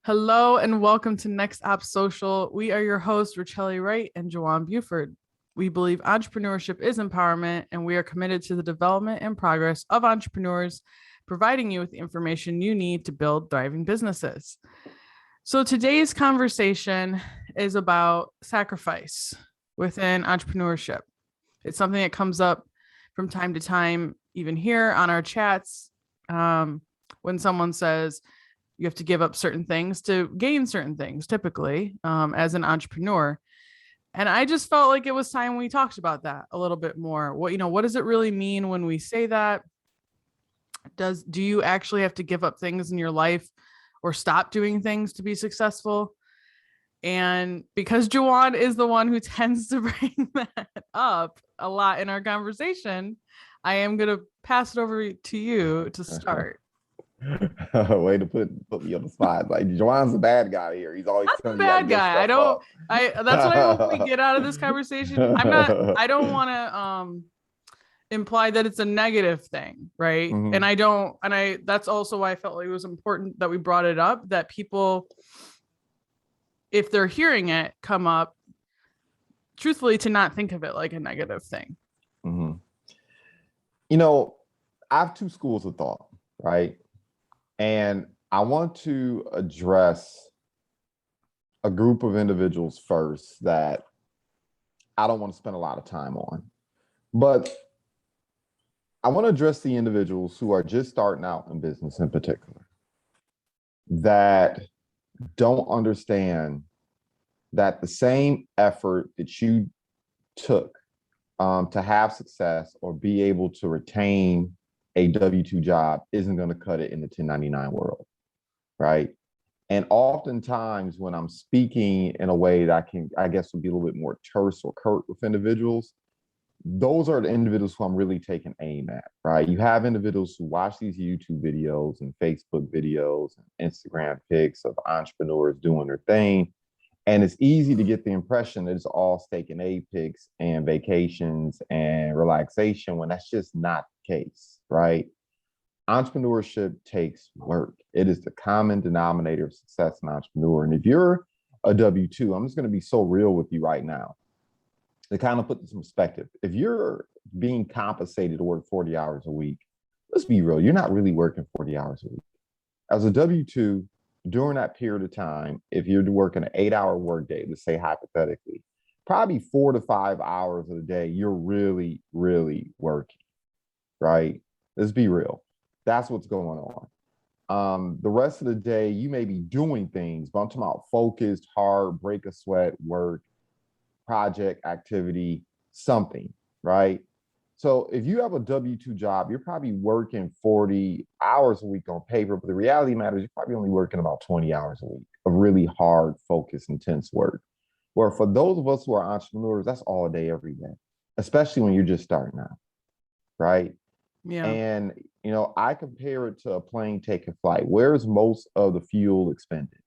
Hello and welcome to NextOppSocial. We are your hosts, Richelle Wright and Joanne Buford. We believe entrepreneurship is empowerment, and we are committed to the development and progress of entrepreneurs, providing you with the information you need to build thriving businesses. So today's conversation is about sacrifice within entrepreneurship. It's something that comes up from time to time, even here on our chats, when someone says, you have to give up certain things to gain certain things, typically, as an entrepreneur. And I just felt like it was time we talked about that a little bit more. What does it really mean when we say that? Do you actually have to give up things in your life or stop doing things to be successful? And because Juwan is the one who tends to bring that up a lot in our conversation, I am going to pass it over to you to start. Way to put me on the spot. Like, Juwan's the bad guy here. He's always Not the bad guy. That's what I hope we get out of this conversation. I don't want to imply that it's a negative thing, right? Mm-hmm. And that's also why I felt like it was important that we brought it up, that people, if they're hearing it come up, truthfully, to not think of it like a negative thing. Mm-hmm. I have two schools of thought, right? And I want to address a group of individuals first that I don't want to spend a lot of time on. But I want to address the individuals who are just starting out in business in particular, that don't understand that the same effort that you took to have success or be able to retain a W-2 job isn't going to cut it in the 1099 world, right? And oftentimes when I'm speaking in a way that I guess would be a little bit more terse or curt with individuals, those are the individuals who I'm really taking aim at, right? You have individuals who watch these YouTube videos and Facebook videos and Instagram pics of entrepreneurs doing their thing. And it's easy to get the impression that it's all steak and egg pics and vacations and relaxation when that's just not the case, right? Entrepreneurship takes work. It is the common denominator of success in entrepreneur. And if you're a W-2, I'm just going to be so real with you right now to kind of put this in perspective. If you're being compensated to work 40 hours a week, let's be real, you're not really working 40 hours a week. As a W-2, during that period of time, if you're working an 8-hour workday, let's say hypothetically, probably 4 to 5 hours of the day, you're really, really working, right? Let's be real. That's what's going on. The rest of the day, you may be doing things, but I'm talking about focused, hard, break a sweat, work, project, activity, something, right? So if you have a W-2 job, you're probably working 40 hours a week on paper, but the reality matters, you're probably only working about 20 hours a week of really hard, focused, intense work. Where for those of us who are entrepreneurs, that's all day, every day, especially when you're just starting out, right? Yeah. And, I compare it to a plane taking flight. Where's most of the fuel expended?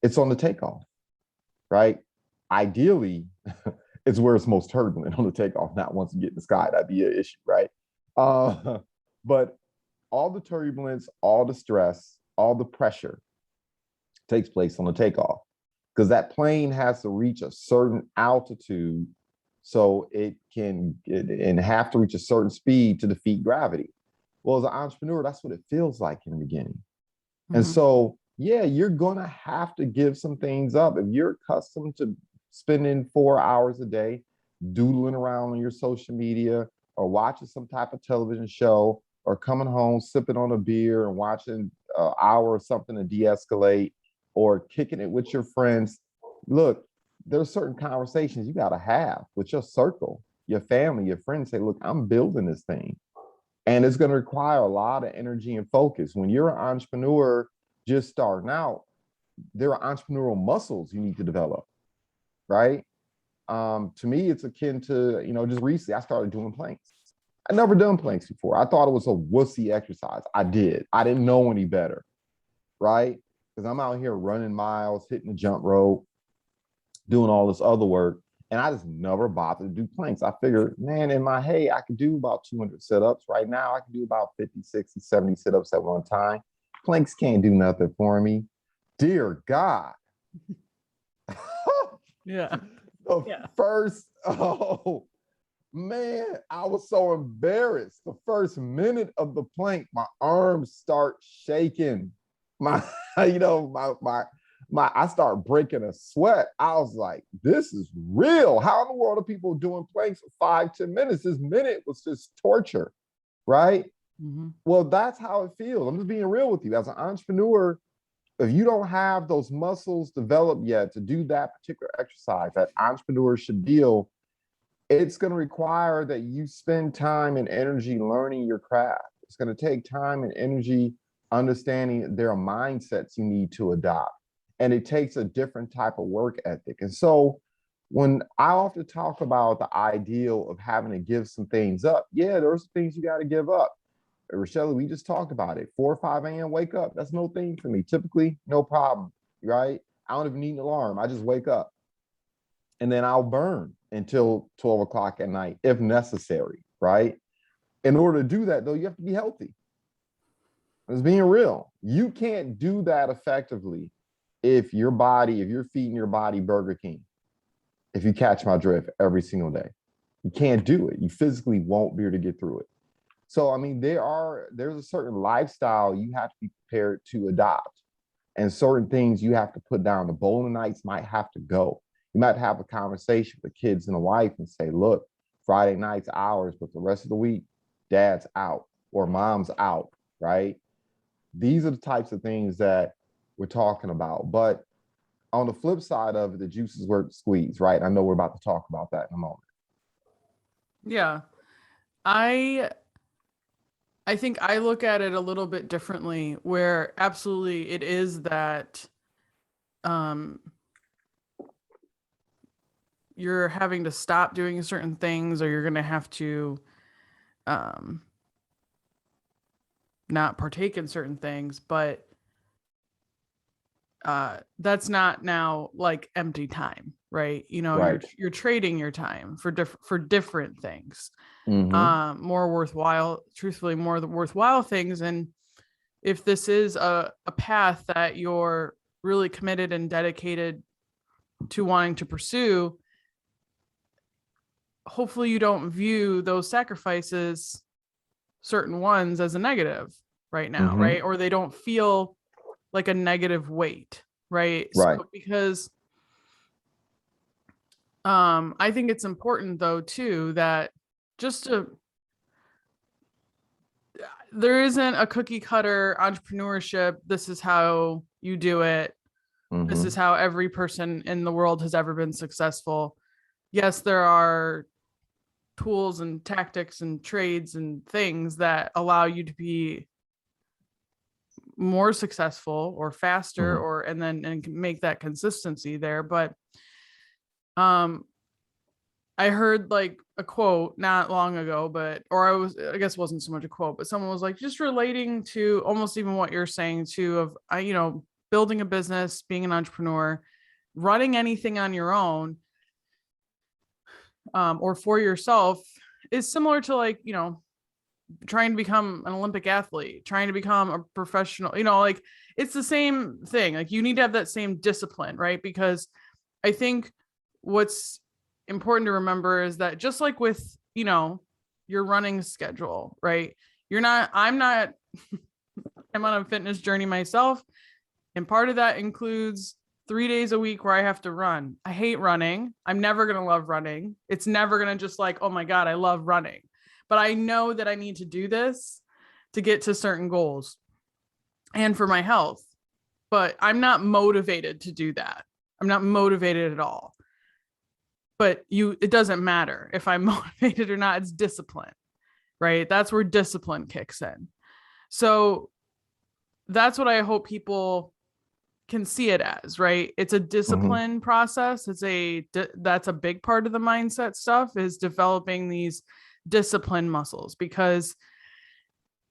It's on the takeoff, right? Ideally, it's where it's most turbulent, on the takeoff, not once you get in the sky. That'd be an issue, right? But all the turbulence, all the stress, all the pressure takes place on the takeoff, because that plane has to reach a certain altitude so it can and have to reach a certain speed to defeat gravity. Well, as an entrepreneur, that's what it feels like in the beginning. Mm-hmm. And so, yeah, you're going to have to give some things up. If you're accustomed to spending 4 hours a day doodling around on your social media or watching some type of television show or coming home, sipping on a beer and watching an hour or something to de-escalate or kicking it with your friends, look, there's certain conversations you got to have with your circle, your family, your friends. Say, look, I'm building this thing. And it's going to require a lot of energy and focus. When you're an entrepreneur just starting out, there are entrepreneurial muscles you need to develop, right? To me, it's akin to, just recently I started doing planks. I'd never done planks before. I thought it was a wussy exercise. I didn't know any better, right? Because I'm out here running miles, hitting the jump rope, doing all this other work. And I just never bothered to do planks. I figured, man, in my head, I could do about 200 sit-ups. Right now, I can do about 50, 60, 70 sit-ups at one time. Planks can't do nothing for me. dear God. Yeah. The first, oh man, I was so embarrassed. The first minute of the plank, my arms start shaking. My, I start breaking a sweat. I was like, this is real. How in the world are people doing planks for 5-10 minutes? This minute was just torture, right? Mm-hmm. Well, that's how it feels. I'm just being real with you. As an entrepreneur, if you don't have those muscles developed yet to do that particular exercise, that entrepreneurship deal, it's going to require that you spend time and energy learning your craft. It's going to take time and energy understanding there are mindsets you need to adopt. And it takes a different type of work ethic. And so when I often talk about the ideal of having to give some things up, yeah, there's some things you got to give up. Rochelle, we just talked about it. 4 or 5 a.m. wake up. That's no thing for me. Typically, no problem, right? I don't even need an alarm. I just wake up. And then I'll burn until 12 o'clock at night if necessary, right? In order to do that, though, you have to be healthy. It's being real. You can't do that effectively if you're feeding your body Burger King, if you catch my drift every single day. You can't do it. You physically won't be able to get through it. So, I mean, there's a certain lifestyle you have to be prepared to adopt, and certain things you have to put down. The bowling nights might have to go. You might have a conversation with kids and a wife and say, look, Friday night's ours, but the rest of the week, dad's out or mom's out, right? These are the types of things that we're talking about. But on the flip side of it, the juice is worth the squeeze, right? I know we're about to talk about that in a moment. Yeah. I think I look at it a little bit differently, where absolutely it is that you're having to stop doing certain things, or you're going to have to not partake in certain things, but that's not now like empty time, right? Right. You're trading your time for different things, Mm-hmm. more worthwhile things. And if this is a path that you're really committed and dedicated to wanting to pursue, hopefully you don't view those sacrifices, certain ones, as a negative right now, Mm-hmm. right? Or they don't feel like a negative weight, right? Right. So because I think it's important though too that there isn't a cookie cutter entrepreneurship. This is how you do it. Mm-hmm. This is how every person in the world has ever been successful. Yes, there are tools and tactics and trades and things that allow you to be more successful or faster, Mm-hmm. or and make that consistency there. But I heard like a quote not long ago, I guess it wasn't so much a quote, but someone was like, just relating to almost even what you're saying too, of building a business, being an entrepreneur, running anything on your own, or for yourself, is similar to like, trying to become an Olympic athlete, trying to become a professional, like it's the same thing. Like you need to have that same discipline, right? Because I think what's important to remember is that just like with, your running schedule, right? I'm not, I'm on a fitness journey myself. And part of that includes 3 days a week where I have to run. I hate running. I'm never going to love running. It's never going to just like, oh my God, I love running. But I know that I need to do this to get to certain goals and for my health. But I'm not motivated to do that. I'm not motivated at all. But it doesn't matter if I'm motivated or not. It's discipline, right? That's where discipline kicks in. So that's what I hope people can see it as, right? It's a discipline process. That's a big part of the mindset stuff, is developing these discipline muscles, because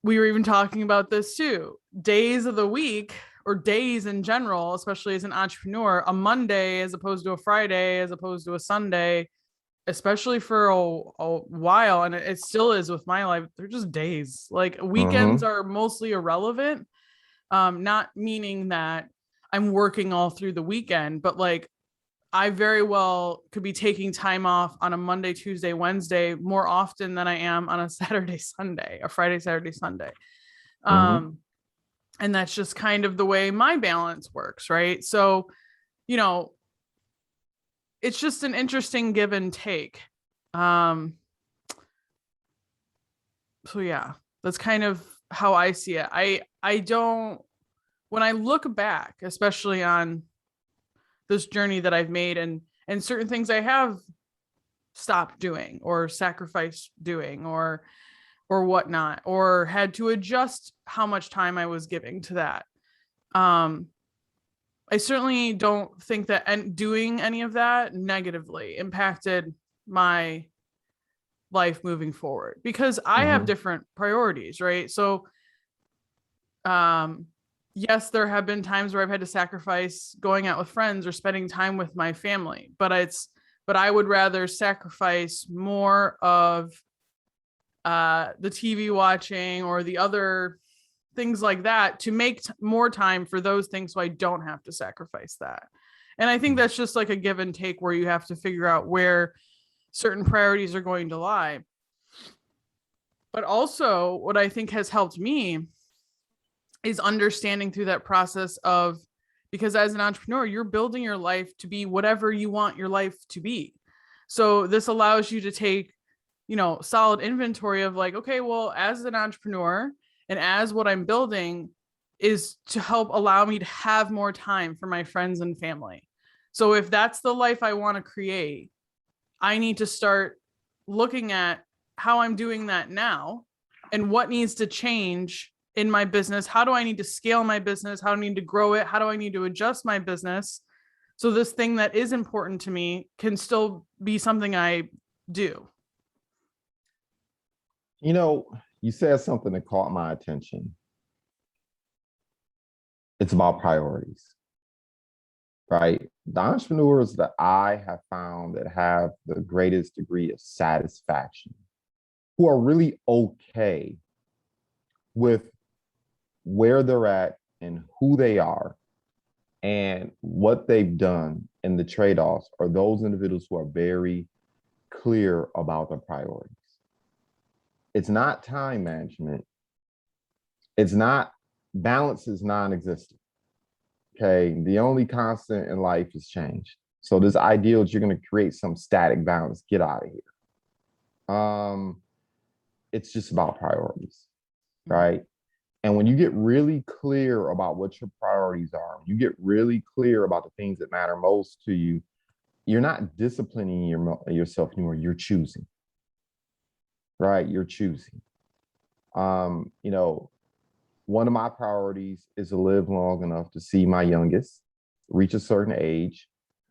we were even talking about this too. Days of the week, or days in general, especially as an entrepreneur, a Monday as opposed to a Friday, as opposed to a Sunday, especially for a while, and it still is with my life, they're just days. Like weekends are mostly irrelevant. Not meaning that I'm working all through the weekend, but like I very well could be taking time off on a Monday, Tuesday, Wednesday more often than I am on a Saturday, Sunday, a Friday, Saturday, Sunday. Mm-hmm. And that's just kind of the way my balance works, right? So, you know, it's just an interesting give and take. So yeah, that's kind of how I see it. I don't, when I look back, especially on this journey that I've made and certain things I have stopped doing or sacrificed doing or whatnot, or had to adjust how much time I was giving to that. Um, I certainly don't think that doing any of that negatively impacted my life moving forward because I have Mm-hmm. different priorities, right? So, yes, there have been times where I've had to sacrifice going out with friends or spending time with my family, but I would rather sacrifice more of the TV watching or the other things like that to make more time for those things so I don't have to sacrifice that. And I think that's just like a give and take where you have to figure out where certain priorities are going to lie. But also, what I think has helped me is understanding through that process of, because as an entrepreneur, you're building your life to be whatever you want your life to be. So this allows you to take, solid inventory of like, okay, well, as an entrepreneur and as what I'm building is to help allow me to have more time for my friends and family. So if that's the life I want to create, I need to start looking at how I'm doing that now and what needs to change in my business. How do I need to scale my business? How do I need to grow it? How do I need to adjust my business so this thing that is important to me can still be something I do? You know, you said something that caught my attention. It's about priorities, right? The entrepreneurs that I have found that have the greatest degree of satisfaction, who are really okay with where they're at and who they are and what they've done and the trade-offs, are those individuals who are very clear about their priorities. It's not time management. It's not, balance is non-existent. Okay. The only constant in life is change. So this ideal that you're going to create some static balance, get out of here. It's just about priorities, right? And when you get really clear about what your priorities are, you get really clear about the things that matter most to you, you're not disciplining yourself anymore. You're choosing, right? You're choosing. You know, one of my priorities is to live long enough to see my youngest reach a certain age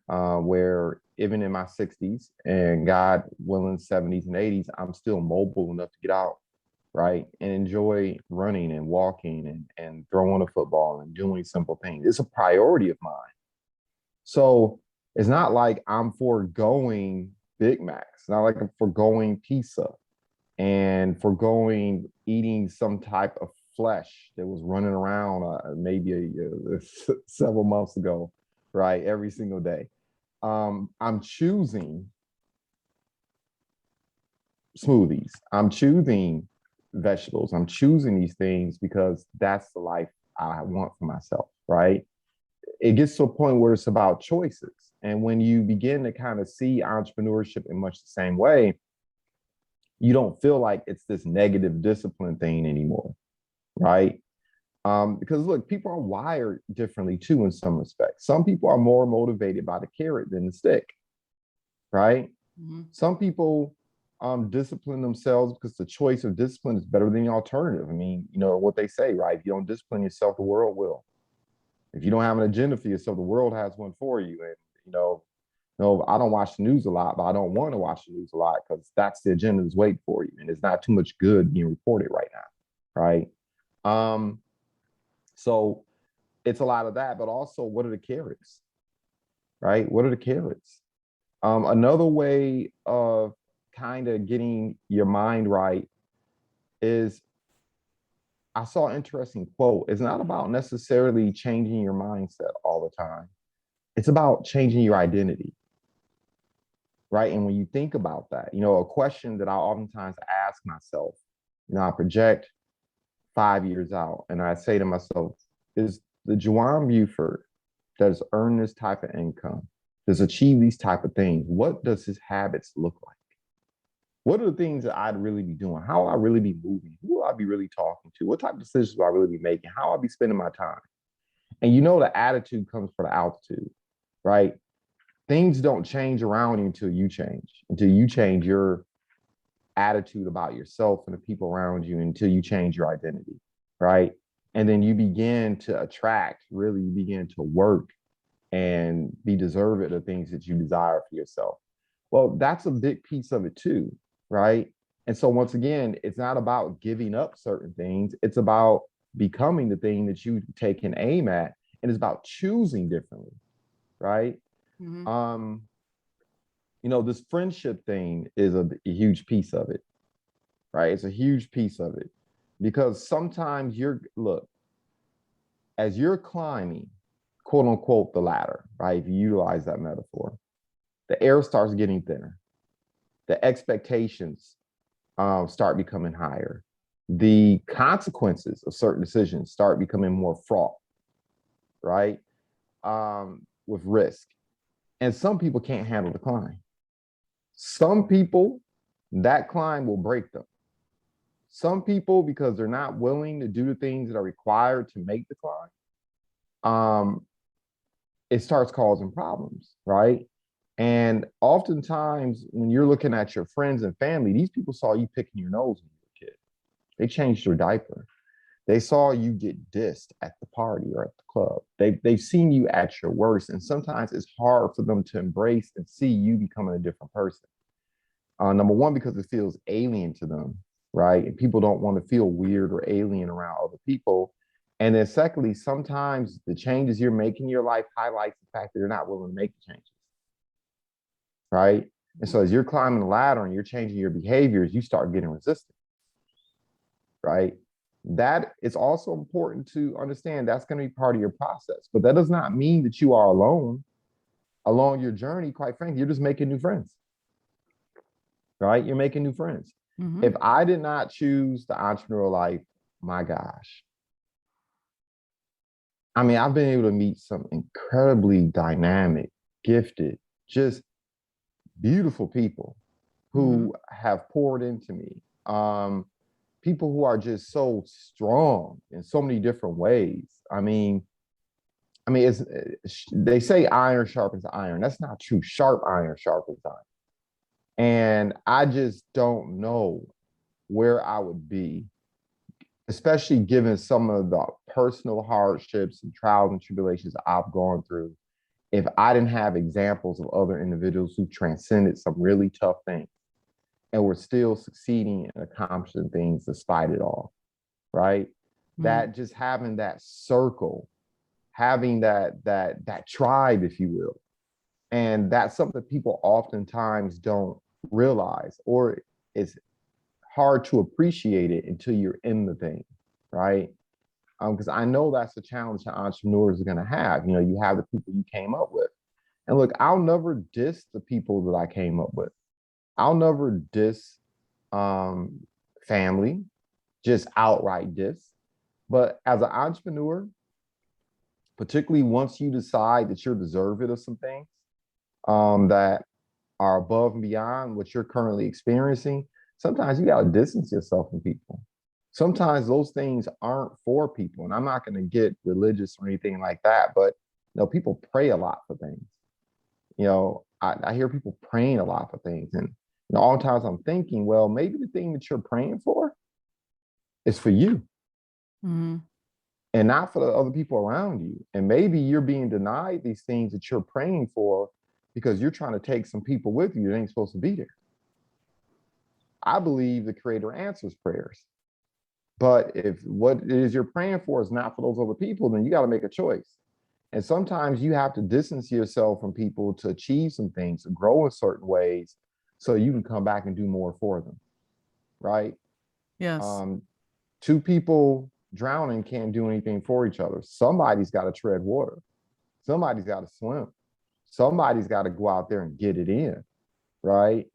where even in my 60s and God willing 70s and 80s, I'm still mobile enough to get out, right? And enjoy running and walking and throwing a football and doing simple things. It's a priority of mine. So it's not like I'm foregoing Big Macs. It's not like I'm foregoing pizza and foregoing eating some type of flesh that was running around maybe several months ago, right? Every single day. I'm choosing smoothies. I'm choosing vegetables. I'm choosing these things because that's the life I want for myself, right? It gets to a point where it's about choices. And when you begin to kind of see entrepreneurship in much the same way, you don't feel like it's this negative discipline thing anymore, right? Because look, people are wired differently too in some respects. Some people are more motivated by the carrot than the stick, right? Mm-hmm. Some people discipline themselves because the choice of discipline is better than the alternative. I mean, you know what they say, right? If you don't discipline yourself, the world will. If you don't have an agenda for yourself, the world has one for you. And I don't watch the news a lot, but I don't want to watch the news a lot because that's the agenda that's waiting for you, and there's not too much good being reported right now, right? So it's a lot of that, but also what are the carrots, right? What are the carrots? Another way of kind of getting your mind right is I saw an interesting quote. It's not about necessarily changing your mindset all the time. It's about changing your identity, right? And when you think about that, a question that I oftentimes ask myself, I project 5 years out and I say to myself, is the Juwan Buford that has earned this type of income, does achieve these type of things, what does his habits look like? What are the things that I'd really be doing? How will I really be moving? Who will I be really talking to? What type of decisions will I really be making? How will I be spending my time? And the attitude comes from the altitude, right? Things don't change around you until you change your attitude about yourself and the people around you, until you change your identity, right? And then you begin to attract, really, you begin to work and be deserving of the things that you desire for yourself. Well, that's a big piece of it too, right? And so once again, it's not about giving up certain things. It's about becoming the thing that you take an aim at, and it's about choosing differently, right? Mm-hmm. This friendship thing is a huge piece of it, right? It's a huge piece of it because sometimes as you're climbing, quote unquote, the ladder, right? If you utilize that metaphor, the air starts getting thinner. The expectations start becoming higher. The consequences of certain decisions start becoming more fraught, right? With risk. And some people can't handle the climb. Some people, that climb will break them. Some people, because they're not willing to do the things that are required to make the climb, it starts causing problems, right? And oftentimes, when you're looking at your friends and family, these people saw you picking your nose when you were a kid. They changed your diaper. They saw you get dissed at the party or at the club. They've seen you at your worst. And sometimes it's hard for them to embrace and see you becoming a different person. Number one, because it feels alien to them, right? And people don't want to feel weird or alien around other people. And then secondly, sometimes the changes you're making in your life highlights the fact that you're not willing to make the changes, right? And so as you're climbing the ladder and you're changing your behaviors, you start getting resistance, right? That is also important to understand. That's going to be part of your process, but that does not mean that you are alone along your journey. Quite frankly, you're just making new friends, right? You're making new friends. Mm-hmm. If I did not choose the entrepreneurial life, my gosh, I mean, I've been able to meet some incredibly dynamic, gifted, just beautiful people who have poured into me. People who are just so strong in so many different ways. I mean, they say iron sharpens iron. That's not true. Sharp iron sharpens iron. And I just don't know where I would be, especially given some of the personal hardships and trials and tribulations I've gone through, if I didn't have examples of other individuals who transcended some really tough things and were still succeeding and accomplishing things despite it all, right? That just having that circle, having that tribe, if you will. And that's something that people oftentimes don't realize, or it's hard to appreciate it until you're in the thing, right? Because I know that's the challenge that entrepreneurs are going to have. You have the people you came up with. And look, I'll never diss the people that I came up with. I'll never diss family, just outright diss. But as an entrepreneur, particularly once you decide that you're deserving of some things that are above and beyond what you're currently experiencing, sometimes you got to distance yourself from people. Sometimes those things aren't for people. And I'm not going to get religious or anything like that, but people pray a lot for things. I hear people praying a lot for things. And oftentimes I'm thinking, well, maybe the thing that you're praying for is for you. Mm-hmm. And not for the other people around you. And maybe you're being denied these things that you're praying for because you're trying to take some people with you that ain't supposed to be there. I believe the Creator answers prayers. But if what it is you're praying for is not for those other people, then you got to make a choice. And sometimes you have to distance yourself from people to achieve some things, to grow in certain ways, so you can come back and do more for them. Right? Yes. Two people drowning can't do anything for each other. Somebody's got to tread water. Somebody's got to swim. Somebody's got to go out there and get it in, right?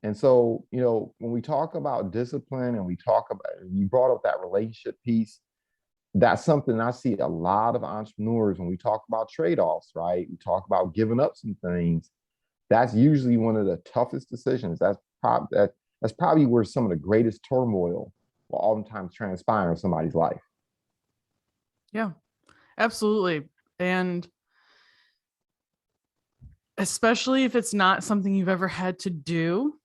And so, when we talk about discipline and we talk about, you brought up that relationship piece, that's something I see a lot of entrepreneurs when we talk about trade-offs, right? We talk about giving up some things. That's usually one of the toughest decisions. That's probably where some of the greatest turmoil will oftentimes transpire in somebody's life. Yeah, absolutely. And especially if it's not something you've ever had to do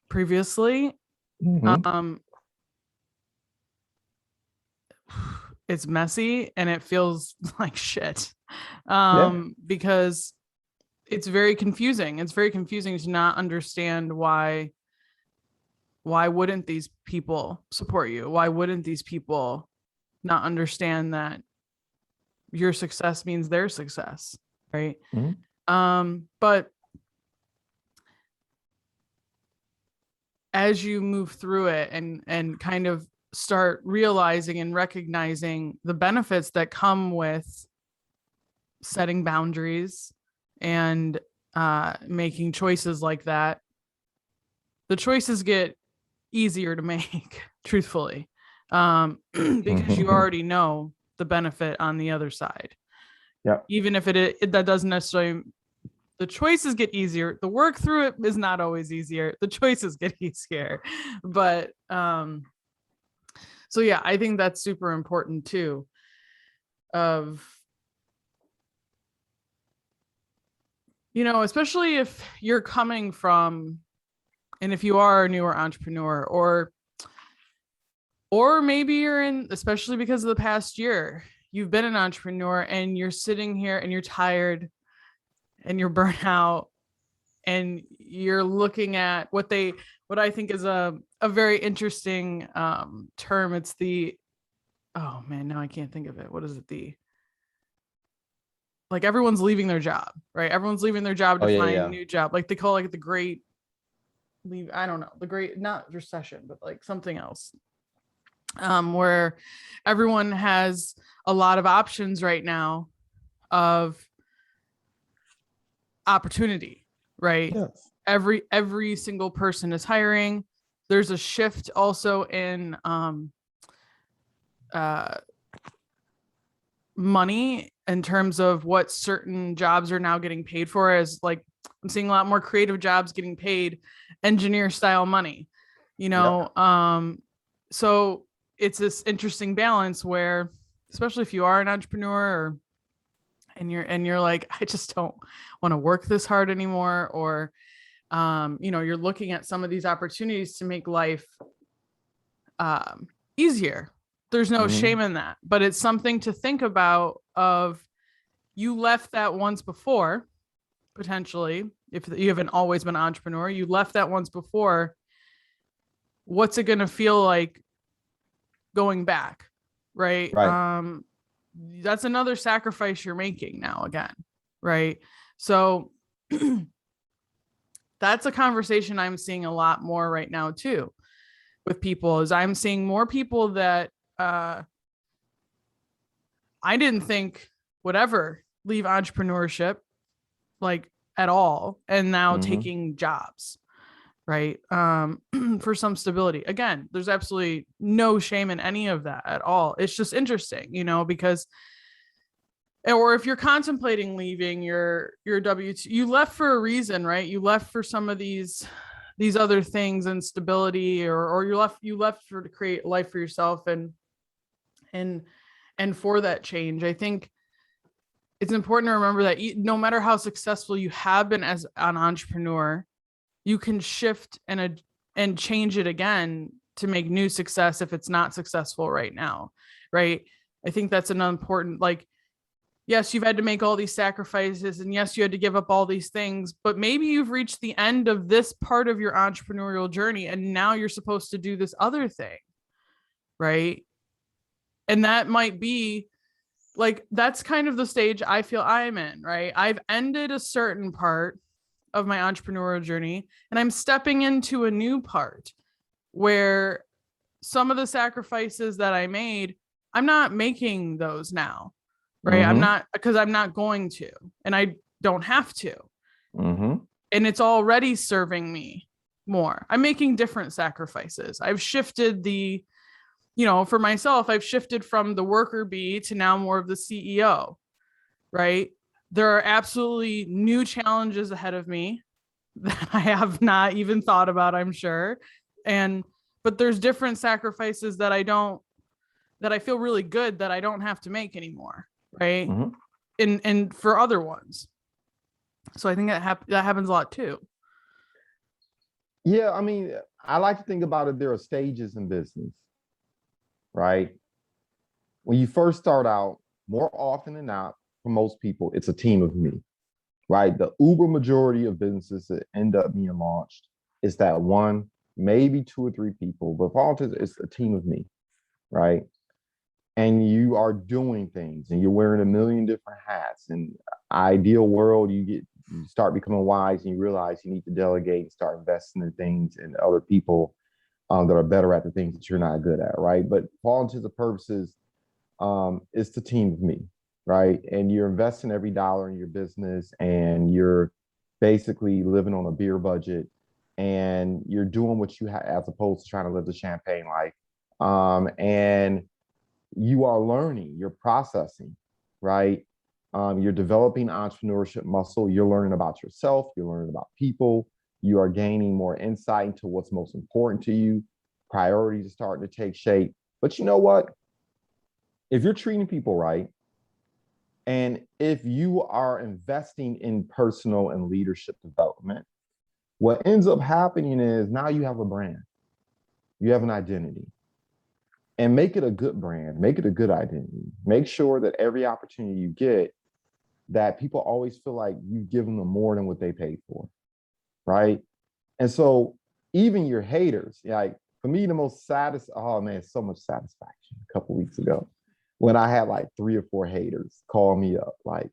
previously, it's messy and it feels like shit, because it's very confusing. It's very confusing to not understand why wouldn't these people support you? Why wouldn't these people not understand that your success means their success, right? But as you move through it and kind of start realizing and recognizing the benefits that come with setting boundaries and making choices like that, the choices get easier to make, truthfully, because you already know the benefit on the other side. Yeah. Even if that doesn't necessarily, the choices get easier. The work through it is not always easier. The choices get easier. But so yeah, I think that's super important too. Especially if you're coming from, and if you are a newer entrepreneur, or maybe you're in, especially because of the past year, you've been an entrepreneur and you're sitting here and you're tired and you're burnt out and you're looking at what I think is a very interesting term. It's oh man, now I can't think of it. What is it? Like everyone's leaving their job, right? Everyone's leaving their job to find a new job. Like they call it like the great leave. I don't know, the great, not recession, but like something else. Where everyone has a lot of options right now of opportunity, right? Yes. Every single person is hiring. There's a shift also in money in terms of what certain jobs are now getting paid for, as like I'm seeing a lot more creative jobs getting paid engineer style money, so it's this interesting balance where, especially if you are an entrepreneur and you're like, I just don't want to work this hard anymore, or you're looking at some of these opportunities to make life easier. There's no shame in that, but it's something to think about. Of you left that once before, potentially, if you haven't always been an entrepreneur, you left that once before. What's it going to feel like going back? Right. That's another sacrifice you're making now again. Right. So that's a conversation I'm seeing a lot more right now too with people. Is I'm seeing more people that I didn't think would ever leave entrepreneurship like at all, and now taking jobs, right? For some stability. Again, there's absolutely no shame in any of that at all. It's just interesting, because, or if you're contemplating leaving your W-2, you left for a reason, right? You left for some of these other things and stability, or you left to create life for yourself and for that change. I think it's important to remember that no matter how successful you have been as an entrepreneur, you can shift and change it again to make new success if it's not successful right now, right? I think that's an important, like, yes, you've had to make all these sacrifices, and yes, you had to give up all these things, but maybe you've reached the end of this part of your entrepreneurial journey, and now you're supposed to do this other thing, right? And that might be like, that's kind of the stage I feel I'm in, right? I've ended a certain part of my entrepreneurial journey and I'm stepping into a new part where some of the sacrifices that I made, I'm not making those now, right? I'm Mm-hmm. not, because I'm not going to, and I don't have to. Mm-hmm. And it's already serving me more. I'm making different sacrifices. I've shifted for myself, I've shifted from the worker bee to now more of the CEO, right? There are absolutely new challenges ahead of me that I have not even thought about, I'm sure. But there's different sacrifices that I feel really good that I don't have to make anymore, right? Mm-hmm. And for other ones. So I think that happens a lot too. Yeah, I mean, I like to think about it. There are stages in business, right? When you first start out, more often than not, for most people, it's a team of me, right? The uber majority of businesses that end up being launched is that one, maybe two or three people, but for all intents, it's a team of me, right? And you are doing things and you're wearing a million different hats. And ideal world, you start becoming wise and you realize you need to delegate and start investing in things and other people that are better at the things that you're not good at, right? But for all intents and purposes, it's the team of me, right? And you're investing every dollar in your business and you're basically living on a beer budget and you're doing what you have as opposed to trying to live the champagne life. And you are learning, you're processing, right? You're developing entrepreneurship muscle. You're learning about yourself. You're learning about people. You are gaining more insight into what's most important to you. Priorities are starting to take shape. But you know what? If you're treating people right, and if you are investing in personal and leadership development, what ends up happening is now you have a brand, you have an identity, and make it a good brand, make it a good identity. Make sure that every opportunity you get, that people always feel like you've given them more than what they paid for, right? And so even your haters, like for me, the most saddest, oh man, so much satisfaction a couple weeks ago when I had like 3 or 4 haters call me up, like,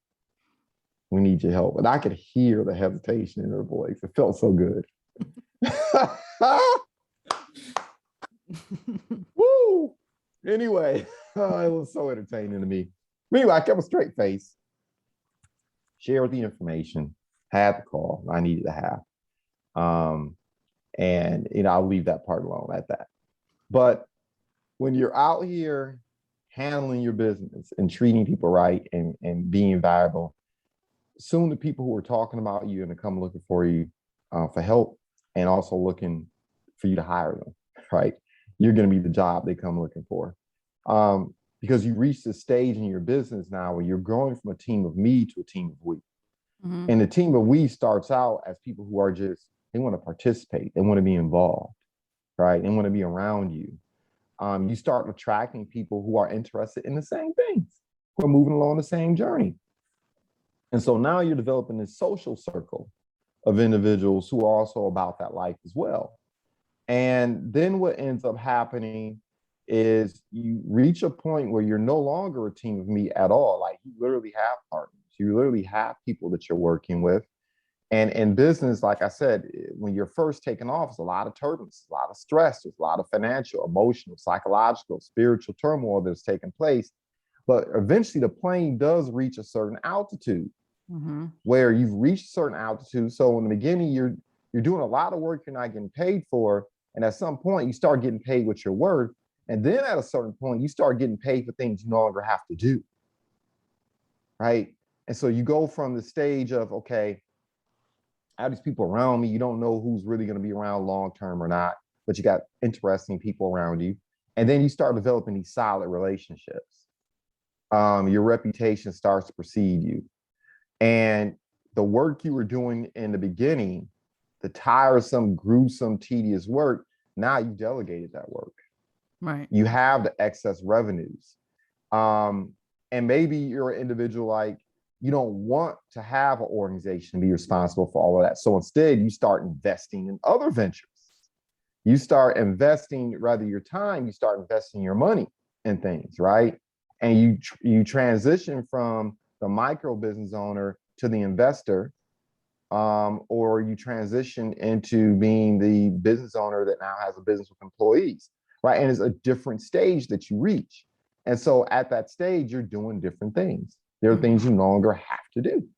we need your help. And I could hear the hesitation in their voice. It felt so good. Woo! Anyway, it was so entertaining to me. Meanwhile, I kept a straight face, shared the information, had the call I needed to have. And I'll leave that part alone at that. But when you're out here handling your business and treating people right and being valuable, soon the people who are talking about you and to come looking for you for help and also looking for you to hire them, right? You're going to be the job they come looking for. Because you reach this stage in your business now where you're growing from a team of me to a team of we. Mm-hmm. And the team of we starts out as people who are just, they want to participate. They want to be involved, right? They want to be around you. You start attracting people who are interested in the same things, who are moving along the same journey. And so now you're developing this social circle of individuals who are also about that life as well. And then what ends up happening is you reach a point where you're no longer a team of me at all. Like you literally have partners. You literally have people that you're working with. And in business, like I said, when you're first taking off, there's a lot of turbulence, a lot of stress, there's a lot of financial, emotional, psychological, spiritual turmoil that's taking place. But eventually the plane does reach a certain altitude. Mm-hmm. Where you've reached a certain altitude. So in the beginning, you're doing a lot of work you're not getting paid for. And at some point, you start getting paid what you're worth. And then at a certain point, you start getting paid for things you no longer have to do. Right. And so you go from the stage of, okay, I have these people around me. You don't know who's really going to be around long term or not, but you got interesting people around you. And then you start developing these solid relationships. Your reputation starts to precede you. And the work you were doing in the beginning, the tiresome, gruesome, tedious work, now you delegated that work. Right. You have the excess revenues. And maybe you're an individual like, you don't want to have an organization be responsible for all of that. So instead, you start investing in other ventures. You start investing, rather your time, you start investing your money in things, right? And you transition from the micro business owner to the investor, or you transition into being the business owner that now has a business with employees. right? And it's a different stage that you reach. And so at that stage, you're doing different things. There are things you no longer have to do,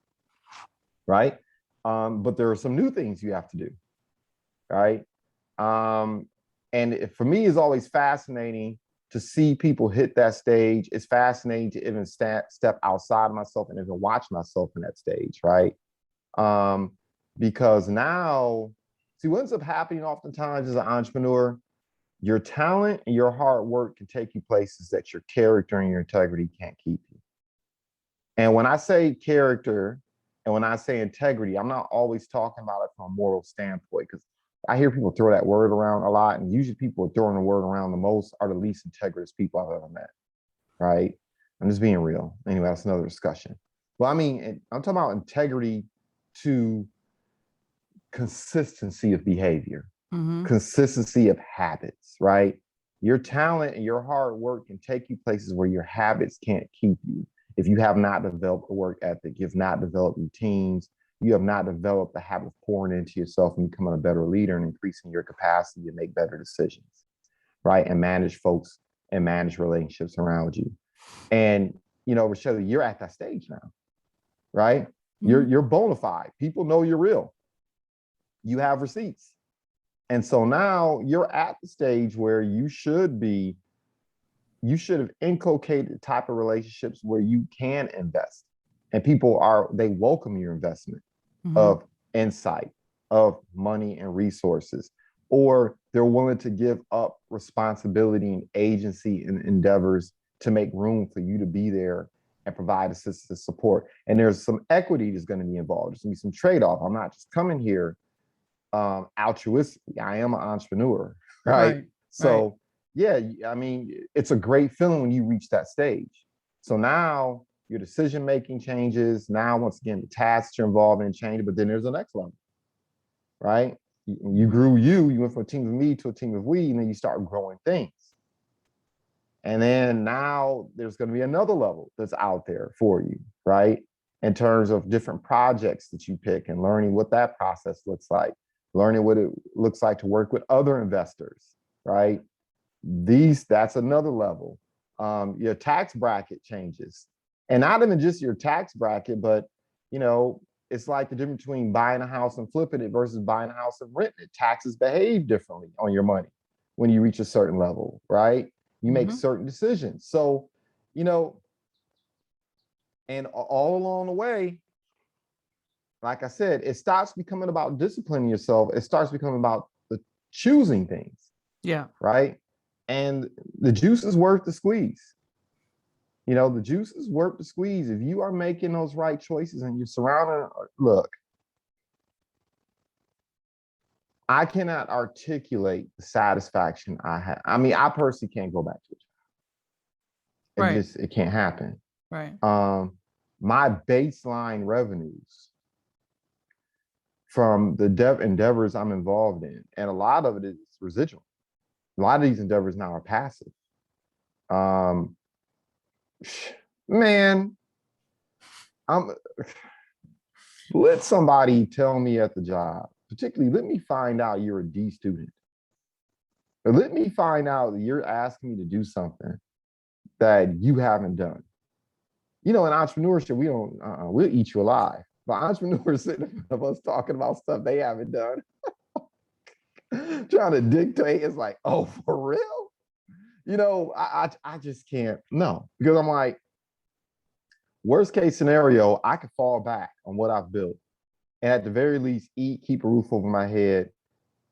right? But there are some new things you have to do, right? And for me, it's always fascinating to see people hit that stage. It's fascinating to even step outside of myself and even watch myself in that stage, right? Because now, see, what ends up happening oftentimes as an entrepreneur, your talent and your hard work can take you places that your character and your integrity can't keep you. And when I say character and when I say integrity, I'm not always talking about it from a moral standpoint, because I hear people throw that word around a lot, and usually people throwing the word around the most are the least integrous people I've ever met, right? I'm just being real. Anyway, that's another discussion. Well, I mean, I'm talking about integrity to consistency of behavior, consistency of habits, right? Your talent and your hard work can take you places where your habits can't keep you. If you have not developed a work ethic, you've not developed routines, you have not developed the habit of pouring into yourself and becoming a better leader and increasing your capacity to make better decisions, right? And manage folks and manage relationships around you. And, you know, Rochelle, you're at that stage now, right? You're bona fide. People know you're real. You have receipts. And so now you're at the stage where you should have inculcated the type of relationships where you can invest. And they welcome your investment of insight, of money and resources, or they're willing to give up responsibility and agency and endeavors to make room for you to be there and provide assistance support. And there's some equity that's going to be involved. There's going to be some trade-off. I'm not just coming here altruistically. I am an entrepreneur, right? So yeah, I mean, it's a great feeling when you reach that stage. So now your decision-making changes. Now, once again, the tasks you're involved in change, but then there's the next level, right? You grew you went from a team of me to a team of we, and then you start growing things. And then now there's going to be another level that's out there for you, right? In terms of different projects that you pick and learning what that process looks like, learning what it looks like to work with other investors, right? That's another level. Your tax bracket changes. And not even just your tax bracket, but, you know, it's like the difference between buying a house and flipping it versus buying a house and renting it. Taxes behave differently on your money when you reach a certain level, right? You make certain decisions. So, you know, and all along the way, like I said, it stops becoming about disciplining yourself. It starts becoming about choosing things. Yeah. Right. And the juice is worth the squeeze. You know, the juice is worth the squeeze. If you are making those right choices and you're surrounded, look, I cannot articulate the satisfaction I have. I mean, I personally can't go back to it. It can't happen. Right. My baseline revenues from the endeavors I'm involved in, and a lot of it is residual. A lot of these endeavors now are passive. Man, let somebody tell me at the job, particularly let me find out you're a D student. Or let me find out that you're asking me to do something that you haven't done. You know, in entrepreneurship, we'll eat you alive. But entrepreneurs sitting in front of us talking about stuff they haven't done, trying to dictate, it's like, oh, for real? You know, I just can't, no. Because I'm like, worst case scenario, I could fall back on what I've built. And at the very least, eat, keep a roof over my head,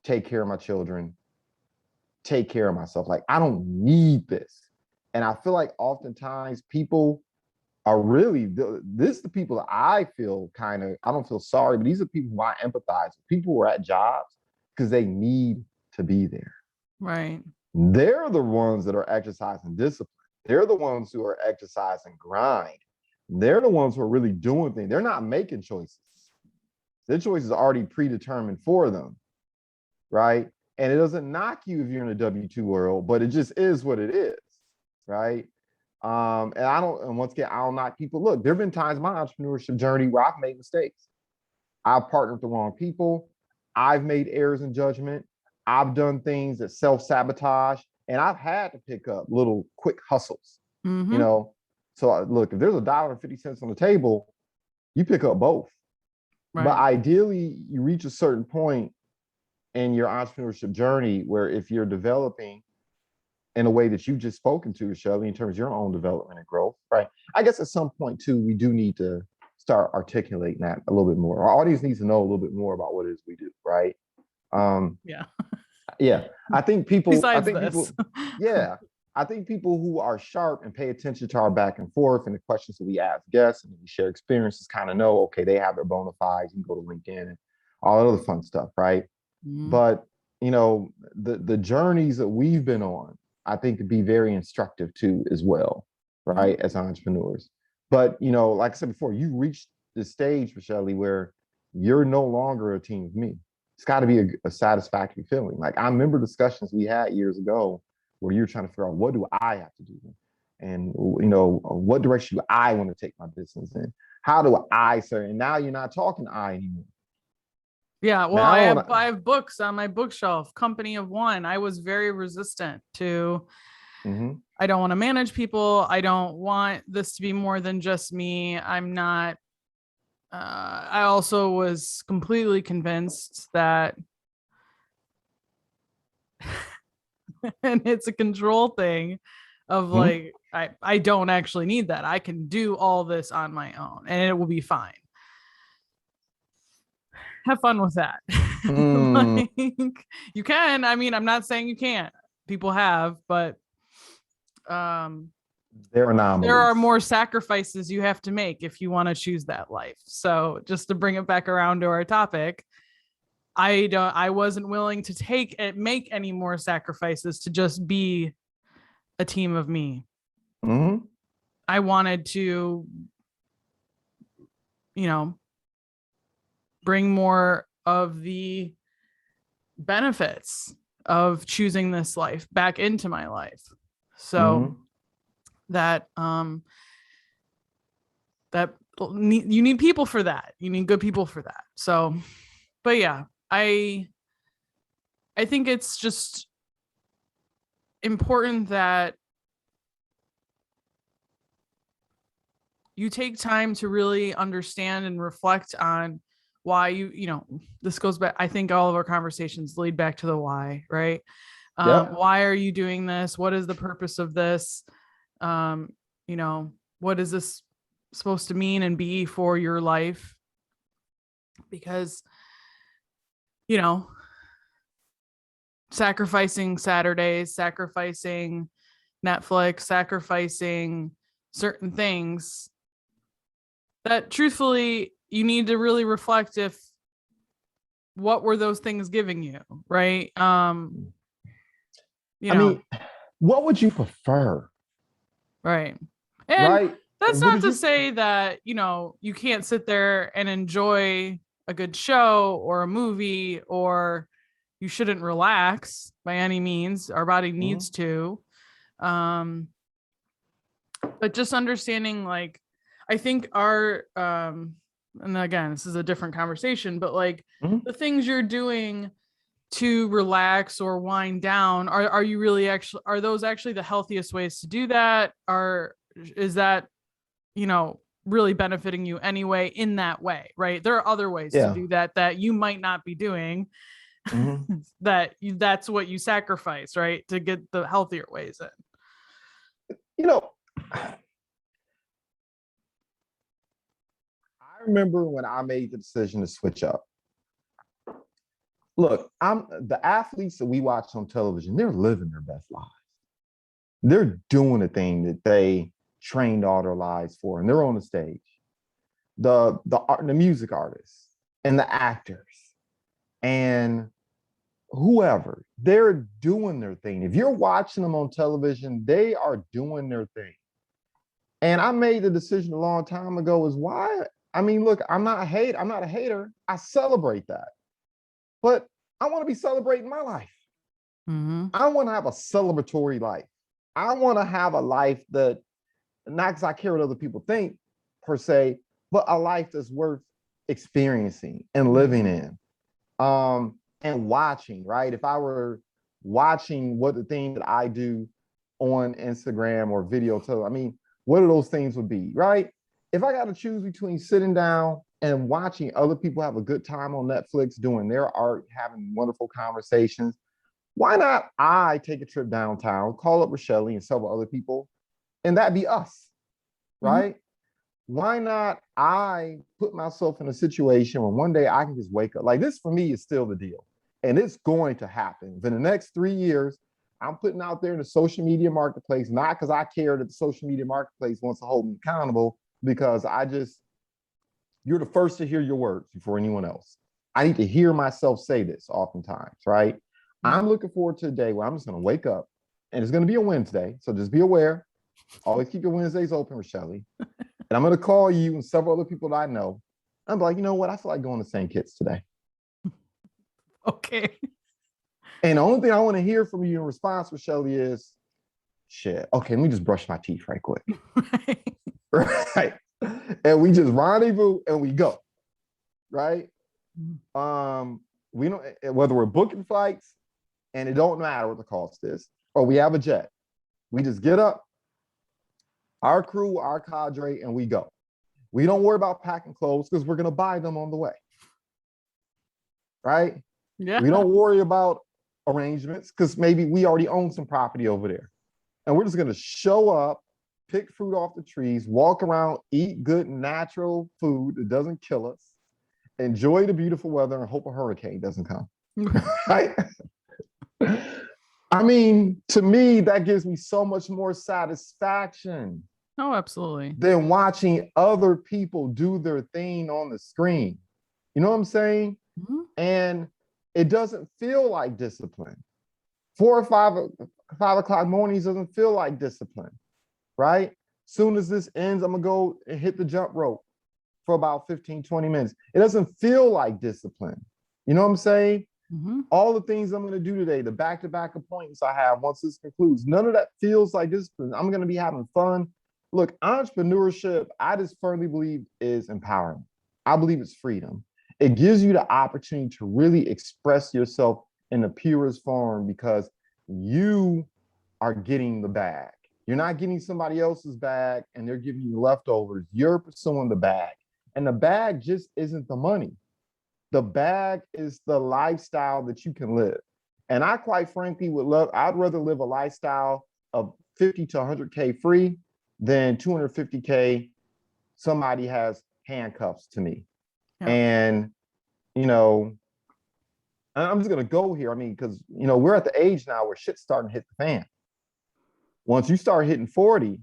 take care of my children, take care of myself. Like, I don't need this. And I feel like oftentimes people are really, this is the people that I feel I don't feel sorry, but these are people who I empathize with. People who are at jobs because they need to be there. Right. They're the ones that are exercising discipline. They're the ones who are exercising grind. They're the ones who are really doing things. They're not making choices. Their choices are already predetermined for them, right? And it doesn't knock you if you're in a W-2 world, but it just is what it is, right? And once again, I don't knock people. Look, there have been times in my entrepreneurship journey where I've made mistakes. I've partnered with the wrong people. I've made errors in judgment. I've done things that self-sabotage. And I've had to pick up little quick hustles, Mm-hmm. you know. So look, if there's $1.50 on the table, you pick up both. But Right. ideally, you reach a certain point in your entrepreneurship journey where if you're developing in a way that you've just spoken to, Shelly, in terms of your own development and growth, right? I guess at some point too, we do need to start articulating that a little bit more. Our audience needs to know a little bit more about what it is we do, right? Yeah. Yeah, Besides this. yeah, I think people who are sharp and pay attention to our back and forth and the questions that we ask guests and we share experiences kind of know, okay, they have their bona fides. You can go to LinkedIn and all that other fun stuff, right? Mm-hmm. But you know, the journeys that we've been on, I think could be very instructive too, as well, right? As entrepreneurs. But you know, like I said before, you reached the stage, Michelle, where you're no longer a team of me. It's got to be a satisfactory feeling. Like I remember discussions we had years ago where you're trying to figure out, what do I have to do, and you know, what direction do I want to take my business in? How do I serve? And now you're not talking to I anymore. Yeah, well, Now I have books on my bookshelf, Company of One. I was very resistant to, mm-hmm. I don't want to manage people. I don't want this to be more than just me. I'm not, I also was completely convinced that, and it's a control thing of Mm-hmm. like, I don't actually need that. I can do all this on my own and it will be fine. Have fun with that. Mm. Like, you can. I mean, I'm not saying you can't. People have, but They're there are anomalies. more sacrifices you have to make if you want to choose that life. So just to bring it back around to our topic, I wasn't willing to make any more sacrifices to just be a team of me. Mm-hmm. I wanted to, you know, bring more of the benefits of choosing this life back into my life. So Mm-hmm. that that you need people for that. You need good people for that. So, but yeah, I think it's just important that you take time to really understand and reflect on why you know, this goes back. I think all of our conversations lead back to the why, right? Yep. Why are you doing this? What is the purpose of this? Um, you know, what is this supposed to mean and be for your life? Because, you know, sacrificing Saturdays, sacrificing Netflix, sacrificing certain things that truthfully you need to really reflect if what were those things giving you, right? You I know, mean, what would you prefer? right. And Right? that's What not did to you? say that, you know, you can't sit there and enjoy a good show or a movie, or you shouldn't relax by any means. Our body Mm-hmm. needs to. Um, but just understanding, like, I think our and again, this is a different conversation, but like Mm-hmm. the things you're doing to relax or wind down, are you really actually, are those actually the healthiest ways to do that? Are Is that, you know, really benefiting you anyway in that way, right? There are other ways to Yeah. do that that you might not be doing, Mm-hmm. that's what you sacrifice, right, to get the healthier ways in. You know, I remember when I made the decision to switch up. Look, I'm the athletes that we watch on television, they're living their best lives. They're doing the thing that they trained all their lives for, and they're on the stage. The music artists and the actors and whoever, they're doing their thing. If you're watching them on television, they are doing their thing. And I made the decision a long time ago is why. I mean, look, I'm not a hater. I celebrate that. But I want to be celebrating my life. Mm-hmm. I want to have a celebratory life. I want to have a life that, not because I care what other people think per se, but a life that's worth experiencing and living in, and watching, right? If I were watching what the things that I do on Instagram or video. I mean, what are those things would be, right? If I got to choose between sitting down and watching other people have a good time on Netflix, doing their art, having wonderful conversations, why not I take a trip downtown, call up Rochelle and several other people, and that be us, right? Why not I put myself in a situation where one day I can just wake up? Like, this for me is still the deal. And it's going to happen. In the next 3 years, I'm putting out there in the social media marketplace, not because I care that the social media marketplace wants to hold me accountable, because you're the first to hear your words before anyone else. I need to hear myself say this oftentimes, right? I'm looking forward to a day where I'm just going to wake up, and it's going to be a Wednesday. So just be aware. Always keep your Wednesdays open, Rochelle. And I'm going to call you and several other people that I know. I'm like, you know what? I feel like going to St. Kitts today. Okay. And the only thing I want to hear from you in response, Rochelle, is, shit, okay, let me just brush my teeth right quick. Right. And we just rendezvous and we go. Right. We don't, whether we're booking flights, and it don't matter what the cost is, or we have a jet. We just get up, our crew, our cadre, and we go. We don't worry about packing clothes because we're going to buy them on the way. Right? Yeah. We don't worry about arrangements because maybe we already own some property over there. And we're just going to show up, pick fruit off the trees, walk around, eat good natural food that doesn't kill us, enjoy the beautiful weather, and hope a hurricane doesn't come. Right? I mean, to me, that gives me so much more satisfaction. Oh, absolutely. Than watching other people do their thing on the screen. You know what I'm saying? And it doesn't feel like discipline. 4 or 5 o'clock mornings doesn't feel like discipline, right? Soon as this ends, I'm gonna go and hit the jump rope for about 15, 20 minutes. It doesn't feel like discipline. You know what I'm saying? All the things I'm going to do today, the back-to-back appointments I have once this concludes, none of that feels like discipline. I'm going to be having fun. Look, entrepreneurship, I just firmly believe, is empowerment. I believe it's freedom. It gives you the opportunity to really express yourself in the purest form because you are getting the bag. You're not getting somebody else's bag and they're giving you leftovers. You're pursuing the bag. And the bag just isn't the money. The bag is the lifestyle that you can live. And I quite frankly I'd rather live a lifestyle of 50 to 100K free than 250K somebody has handcuffs to me. Yeah. And, you know, I'm just going to go here. I mean, because, you know, we're at the age now where shit's starting to hit the fan. Once you start hitting 40,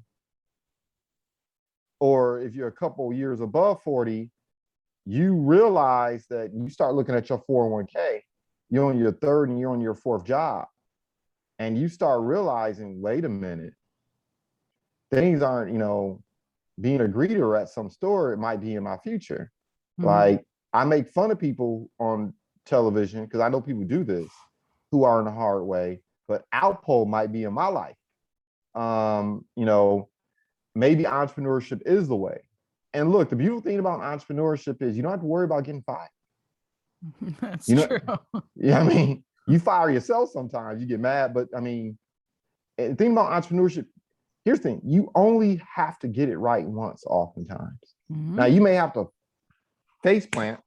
or if you're a couple years above 40, you realize that you start looking at your 401k, you're on your third and you're on your fourth job. And you start realizing, wait a minute, things aren't, you know, being a greeter at some store, it might be in my future. Like, I make fun of people on television because I know people do this who are in a hard way, but Outpo might be in my life. You know, maybe entrepreneurship is the way. And look, the beautiful thing about entrepreneurship is you don't have to worry about getting fired. That's true. Yeah, I mean, you fire yourself sometimes, you get mad, but I mean, the thing about entrepreneurship, here's the thing, you only have to get it right once oftentimes. Now, you may have to face plant,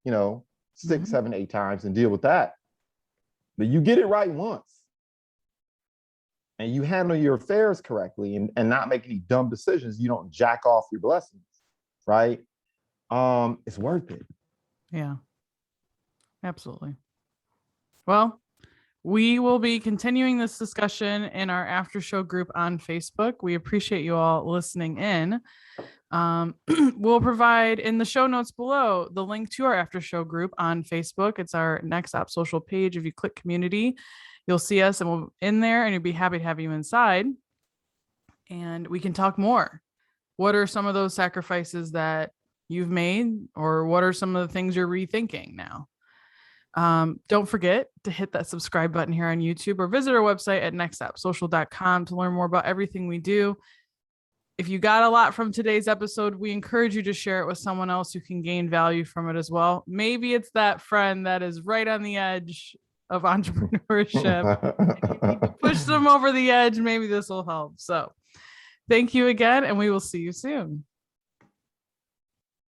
you know, 6, 7, 8 times and deal with that. But you get it right once. And you handle your affairs correctly and not make any dumb decisions, you don't jack off your blessings, right? It's worth it. Yeah, absolutely. Well, we will be continuing this discussion in our after show group on Facebook. We appreciate you all listening in. We'll provide in the show notes below the link to our after show group on Facebook. It's our NextOppSocial page. If you click community, you'll see us and we'll in there and you'll be happy to have you inside and we can talk more. What are some of those sacrifices that you've made, or what are some of the things you're rethinking now? Don't forget to hit that subscribe button here on YouTube or visit our website at nextoppsocial.com to learn more about everything we do. If you got a lot from today's episode, we encourage you to share it with someone else who can gain value from it as well. Maybe it's that friend that is right on the edge of entrepreneurship. Push them over the edge. Maybe this will help. So thank you again, and we will see you soon.